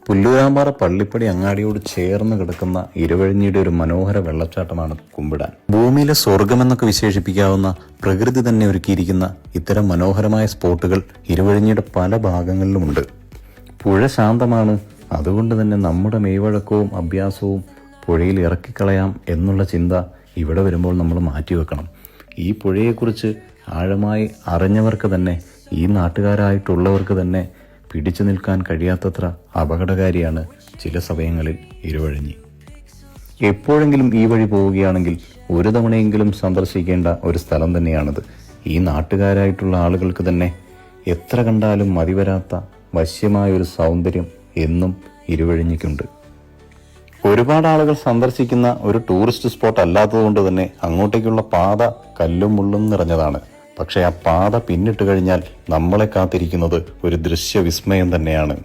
പുല്ലൂരാമ്പാറ പള്ളിപ്പടി അങ്ങാടിയോട് ചേർന്ന് കിടക്കുന്ന ഇരുവഴിഞ്ഞിയുടെ ഒരു മനോഹര വെള്ളച്ചാട്ടമാണ് കുമ്പിടാൻ. ഭൂമിയിലെ സ്വർഗമെന്നൊക്കെ വിശേഷിപ്പിക്കാവുന്ന പ്രകൃതി തന്നെ ഒരുക്കിയിരിക്കുന്ന ഇത്തരം മനോഹരമായ സ്പോട്ടുകൾ ഇരുവഴിഞ്ഞിയുടെ പല ഭാഗങ്ങളിലുമുണ്ട്. പുഴ ശാന്തമാണ്. അതുകൊണ്ട് തന്നെ നമ്മുടെ മെയ്വഴക്കവും അഭ്യാസവും പുഴയിൽ ഇറക്കിക്കളയാം എന്നുള്ള ചിന്ത ഇവിടെ വരുമ്പോൾ നമ്മൾ മാറ്റിവെക്കണം. ഈ പുഴയെക്കുറിച്ച് ആഴമായി അറിഞ്ഞവർക്ക് തന്നെ, ഈ നാട്ടുകാരായിട്ടുള്ളവർക്ക് തന്നെ പിടിച്ചു നിൽക്കാൻ കഴിയാത്തത്ര അപകടകാരിയാണ് ചില സമയങ്ങളിൽ ഇരുവഴിഞ്ഞി. എപ്പോഴെങ്കിലും ഈ വഴി പോവുകയാണെങ്കിൽ ഒരു തവണയെങ്കിലും സന്ദർശിക്കേണ്ട ഒരു സ്ഥലം തന്നെയാണിത്. ഈ നാട്ടുകാരായിട്ടുള്ള ആളുകൾക്ക് തന്നെ എത്ര കണ്ടാലും മതിവരാത്ത വശ്യമായൊരു സൗന്ദര്യം എന്നും ഇരുവഴിഞ്ഞിക്കുണ്ട്. ഒരുപാട് ആളുകൾ സന്ദർശിക്കുന്ന ഒരു ടൂറിസ്റ്റ് സ്പോട്ട് അല്ലാത്തതുകൊണ്ട് തന്നെ അങ്ങോട്ടേക്കുള്ള പാത കല്ലും മുള്ളും നിറഞ്ഞതാണ്. പക്ഷെ ആ പാത പിന്നിട്ട് കഴിഞ്ഞാൽ നമ്മളെ കാത്തിരിക്കുന്നത് ഒരു ദൃശ്യവിസ്മയം തന്നെയാണ്.